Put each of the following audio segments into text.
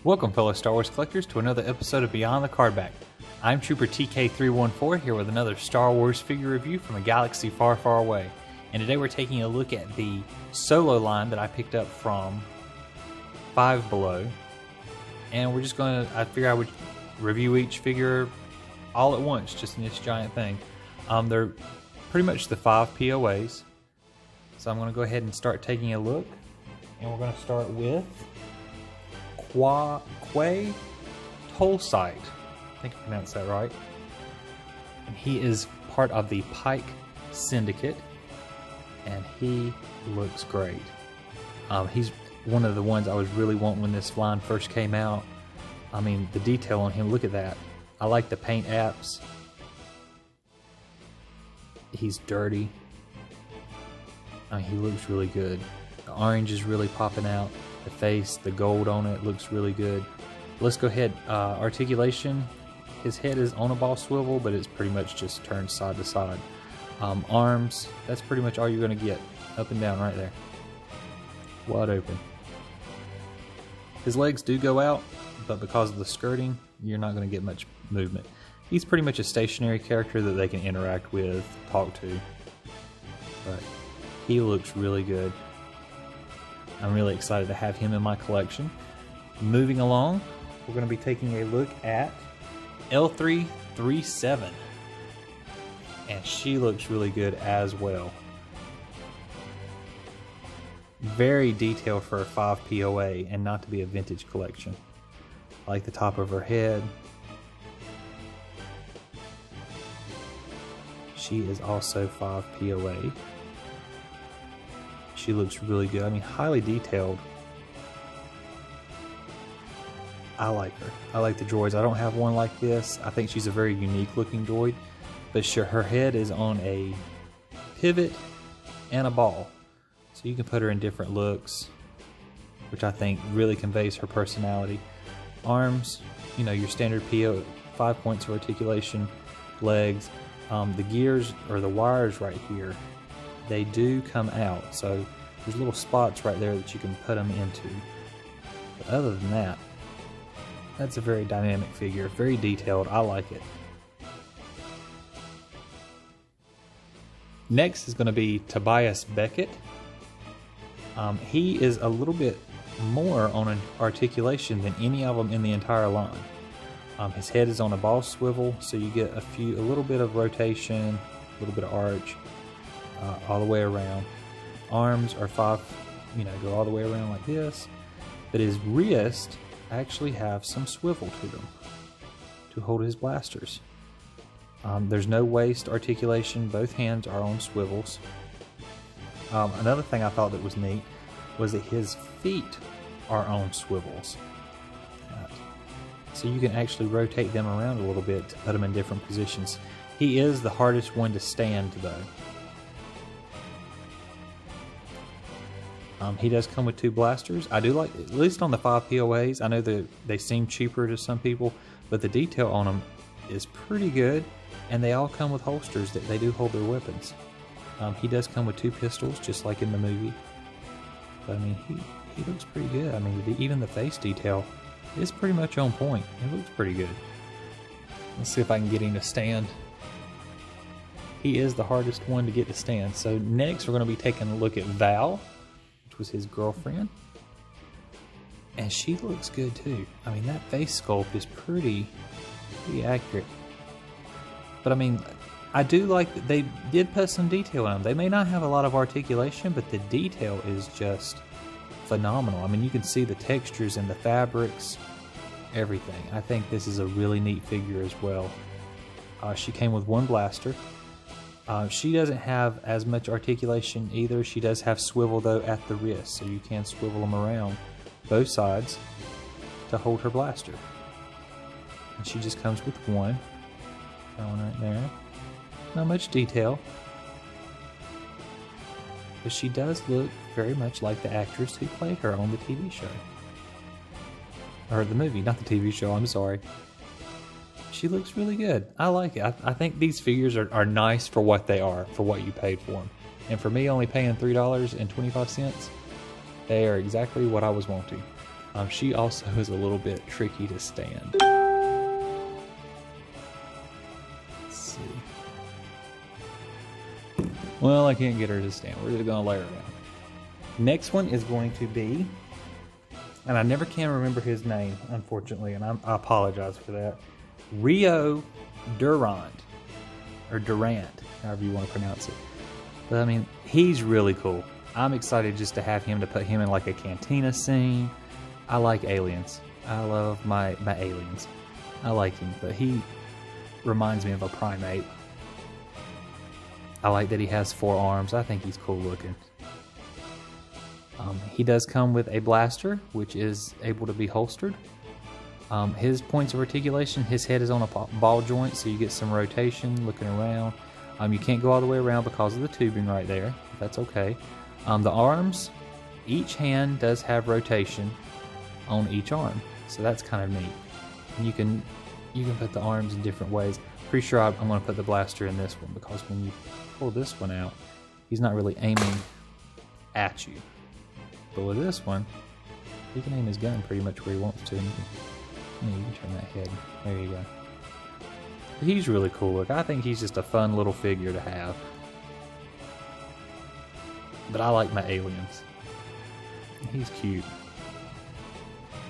Welcome, fellow Star Wars collectors, to another episode of Beyond the Cardback. I'm Trooper TK314 here with another Star Wars figure review from a galaxy far, far away. And today we're taking a look at the Solo line that I picked up from Five Below. And we're just going to, I figure I would review each figure all at once, just in this giant thing. They're pretty much the 5 POAs. So I'm going to go ahead and start taking a look. And we're going to start with Quay Tolsite. I think I pronounced that right. And he is part of the Pike Syndicate, and he looks great. He's one of the ones I was really wanting when this line first came out. I mean, the detail on him, look at that. I like the paint apps. He's dirty. I mean, he looks really good. The orange is really popping out. The face, the gold on it looks really good. Let's go ahead. Articulation, his head is on a ball swivel, but it's pretty much just turned side to side. Arms, that's pretty much all you're going to get. Up and down right there. Wide open. His legs do go out, but because of the skirting, you're not going to get much movement. He's pretty much a stationary character that they can interact with, talk to. But he looks really good. I'm really excited to have him in my collection. Moving along, we're going to be taking a look at L337. And she looks really good as well. Very detailed for a 5 POA and not to be a vintage collection. I like the top of her head. She is also 5 POA. She looks really good. I mean, highly detailed. I like her. I like the droids. I don't have one like this. I think she's a very unique looking droid. But sure, her head is on a pivot and a ball. So you can put her in different looks, which I think really conveys her personality. Arms, you know, your standard PO, 5 points of articulation. Legs, the gears or the wires right here, they do come out, so there's little spots right there that you can put them into. But other than that, that's a very dynamic figure, very detailed. I like it. Next is going to be Tobias Beckett. He is a little bit more on an articulation than any of them in the entire line. His head is on a ball swivel, so you get a little bit of rotation, a little bit of arch. All the way around. Arms are 5, go all the way around like this. But his wrist actually have some swivel to them to hold his blasters. There's no waist articulation. Both hands are on swivels. Another thing I thought that was neat was that his feet are on swivels. So you can actually rotate them around a little bit to put them in different positions. He is the hardest one to stand though. He does come with 2 blasters. I do like, at least on the 5 POAs, I know that they seem cheaper to some people, but the detail on them is pretty good, and they all come with holsters that they do hold their weapons. He does come with 2 pistols, just like in the movie. But I mean, he looks pretty good. I mean, even the face detail is pretty much on point. It looks pretty good. Let's see if I can get him to stand. He is the hardest one to get to stand. So next we're going to be taking a look at Val, was his girlfriend, and she looks good too. I mean, that face sculpt is pretty accurate. But I mean, I do like that they did put some detail on them. They may not have a lot of articulation, but the detail is just phenomenal. I mean, you can see the textures and the fabrics, everything. I think this is a really neat figure as well. She came with 1 blaster. She doesn't have as much articulation either. She does have swivel though at the wrist, so you can swivel them around both sides to hold her blaster. And she just comes with 1. That one right there. Not much detail. But she does look very much like the actress who played her on the TV show. Or the movie, not the TV show, I'm sorry. She looks really good. I like it. I think these figures are nice for what they are, for what you paid for them. And for me, only paying $3.25, they are exactly what I was wanting. She also is a little bit tricky to stand. Let's see. Well, I can't get her to stand. We're just gonna lay her down. Next one is going to be, and I never can remember his name, unfortunately, and I apologize for that. Rio Durant, or Durant, however you want to pronounce it. But I mean, he's really cool. I'm excited just to have him, to put him in like a cantina scene. I like aliens. I love my aliens. I like him, but he reminds me of a primate. I like that he has 4 arms. I think he's cool looking. He does come with a blaster, which is able to be holstered. His points of articulation, his head is on a ball joint, so you get some rotation looking around. You can't go all the way around because of the tubing right there. That's okay. The arms, each hand does have rotation on each arm, so that's kind of neat. And you can put the arms in different ways. Pretty sure I'm going to put the blaster in this one, because when you pull this one out, he's not really aiming at you. But with this one, he can aim his gun pretty much where he wants to. And you can turn that head. There you go. But he's really cool. Look, I think he's just a fun little figure to have. But I like my aliens. He's cute.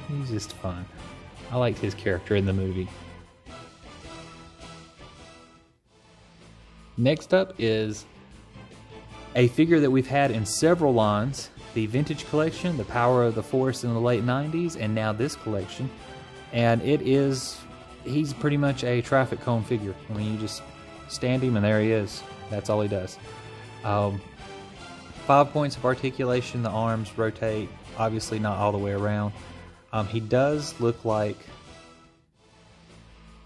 He's just fun. I liked his character in the movie. Next up is a figure that we've had in several lines. The Vintage Collection, the Power of the Force in the late 90s, and now this collection. And he's pretty much a traffic cone figure. I mean, you just stand him and there he is. That's all he does. 5 points of articulation, the arms rotate, obviously not all the way around. He does look like,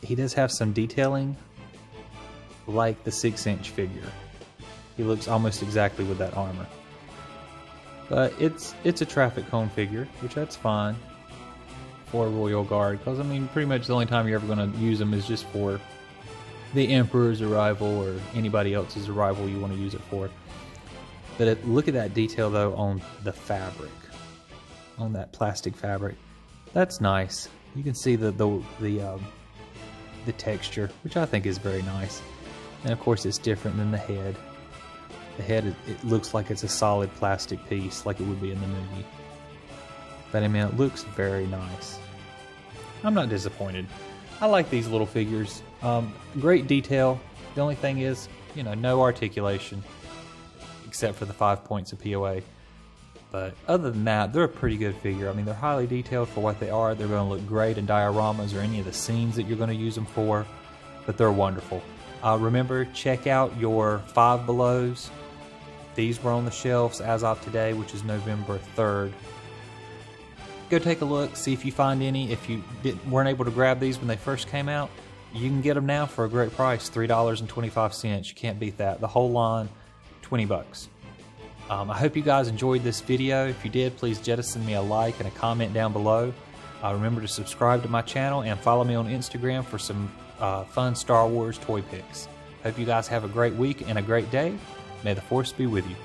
he does have some detailing like the 6-inch figure. He looks almost exactly with that armor. But it's a traffic cone figure, which that's fine for a Royal Guard, because I mean, pretty much the only time you're ever going to use them is just for the Emperor's arrival or anybody else's arrival you want to use it for. But look at that detail though on the fabric, on that plastic fabric. That's nice. You can see the texture, which I think is very nice. And of course, it's different than the head. The head, it looks like it's a solid plastic piece, like it would be in the movie. But I mean, it looks very nice. I'm not disappointed. I like these little figures. Great detail. The only thing is, no articulation, except for the 5 points of POA. But other than that, they're a pretty good figure. I mean, they're highly detailed for what they are. They're going to look great in dioramas or any of the scenes that you're going to use them for. But they're wonderful. Remember, check out your Five Belows. These were on the shelves as of today, which is November 3rd. Go take a look, see if you find any. If you weren't able to grab these when they first came out, you can get them now for a great price, $3.25. You can't beat that. The whole line, $20. I hope you guys enjoyed this video. If you did, please jettison me a like and a comment down below. Remember to subscribe to my channel and follow me on Instagram for some fun Star Wars toy pics. Hope you guys have a great week and a great day. May the Force be with you.